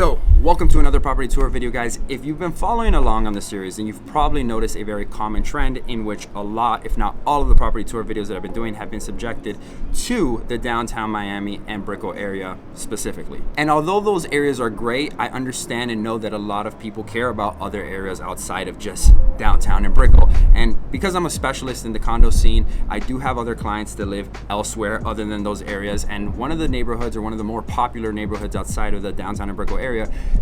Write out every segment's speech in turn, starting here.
So, welcome to another property tour video, guys. If you've been following along on the series, then you've probably noticed a very common trend in which a lot, if not all of the property tour videos that I've been doing have been subjected to the downtown Miami and Brickell area specifically. And although those areas are great, I understand and know that a lot of people care about other areas outside of just downtown and Brickell. And because I'm a specialist in the condo scene, I do have other clients that live elsewhere other than those areas. And one of the neighborhoods, or one of the more popular neighborhoods outside of the downtown and Brickell area,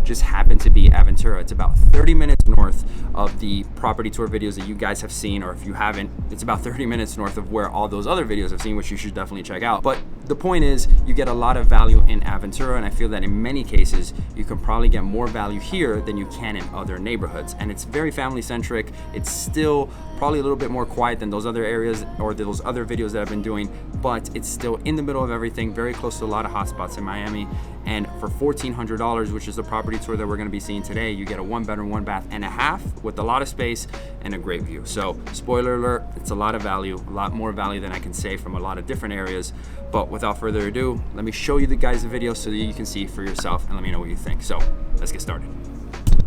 just happened to be Aventura. It's about 30 minutes north of the property tour videos that you guys have seen, or if you haven't, it's about 30 minutes north of where all those other videos have seen, which you should definitely check out. But the point is, you get a lot of value in Aventura, and I feel that in many cases, you can probably get more value here than you can in other neighborhoods. And it's very family centric. It's still probably a little bit more quiet than those other areas or those other videos that I've been doing, but it's still in the middle of everything, very close to a lot of hotspots in Miami. And for $1,400, which is the property tour that we're gonna be seeing today, you get a 1-bedroom, 1-bath and a half with a lot of space and a great view. So spoiler alert, it's a lot of value, a lot more value than I can say from a lot of different areas. But without further ado, let me show you the guys the video so that you can see for yourself and let me know what you think. So let's get started.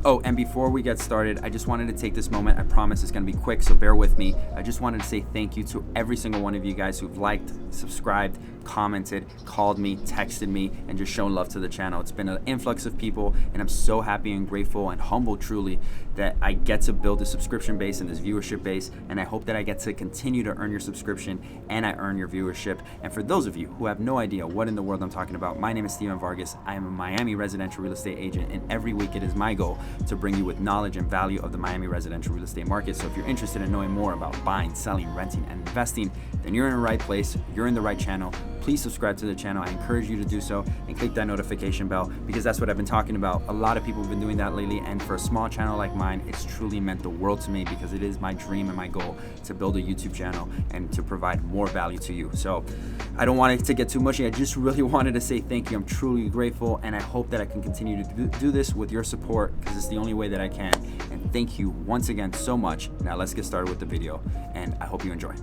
Oh, and before we get started, I just wanted to take this moment. I promise it's gonna be quick, so bear with me. I just wanted to say thank you to every single one of you guys who've liked, subscribed, commented, called me, texted me, and just shown love to the channel. It's been an influx of people, and I'm so happy and grateful and humbled truly that I get to build a subscription base and this viewership base, and I hope that I get to continue to earn your subscription and I earn your viewership. And for those of you who have no idea what in the world I'm talking about, my name is Vargas. I am a Miami residential real estate agent, and every week it is my goal to bring you with knowledge and value of the Miami residential real estate market. So if you're interested in knowing more about buying, selling, renting, and investing, then you're in the right place, you're in the right channel. Please subscribe to the channel. I encourage you to do so and click that notification bell, because that's what I've been talking about. A lot of people have been doing that lately, and for a small channel like mine, it's truly meant the world to me, because it is my dream and my goal to build a YouTube channel and to provide more value to you. So I don't want it to get too mushy. I just really wanted to say thank you. I'm truly grateful, and I hope that I can continue to do this with your support, because it's the only way that I can. And thank you once again so much. Now let's get started with the video, and I hope you enjoy.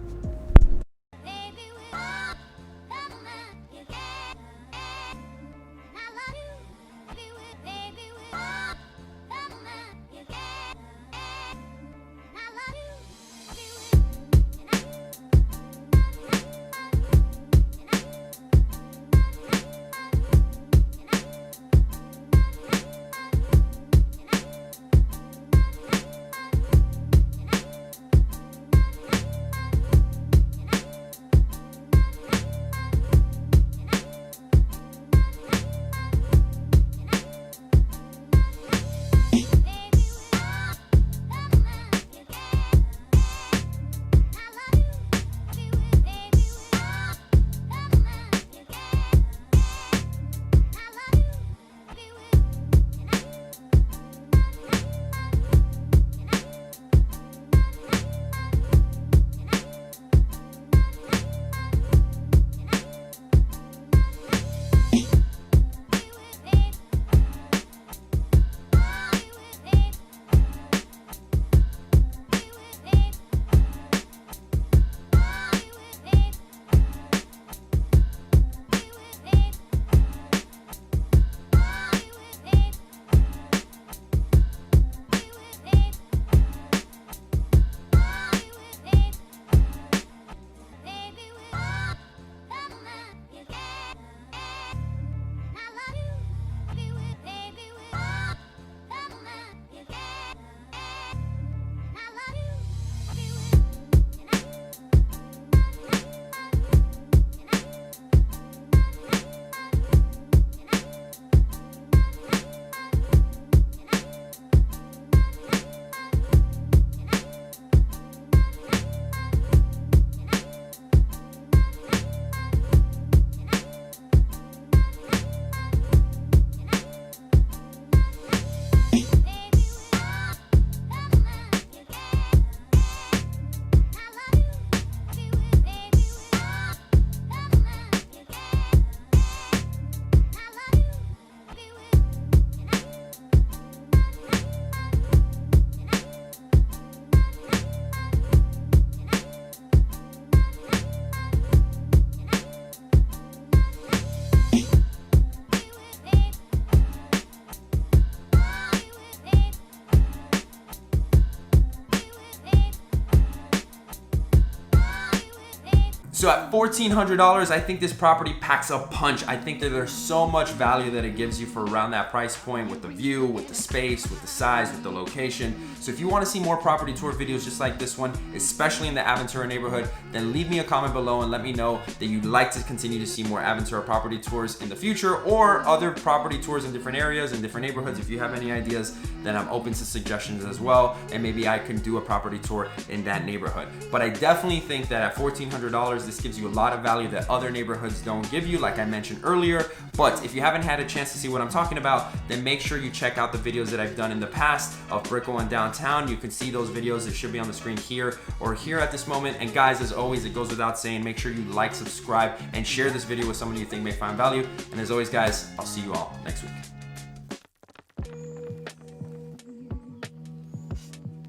So at $1,400, I think this property packs a punch. I think that there's so much value that it gives you for around that price point, with the view, with the space, with the size, with the location. So if you want to see more property tour videos just like this one, especially in the Aventura neighborhood, then leave me a comment below and let me know that you'd like to continue to see more Aventura property tours in the future, or other property tours in different areas and different neighborhoods. If you have any ideas, then I'm open to suggestions as well, and maybe I can do a property tour in that neighborhood. But I definitely think that at $1,400, this gives you a lot of value that other neighborhoods don't give you, like I mentioned earlier. But if you haven't had a chance to see what I'm talking about, then make sure you check out the videos that I've done in the past of Brickell and downtown. You can see those videos. It should be on the screen here or here at this moment. And guys, as always, it goes without saying, make sure you like, subscribe, and share this video with someone you think may find value. And as always, guys, I'll see you all next week.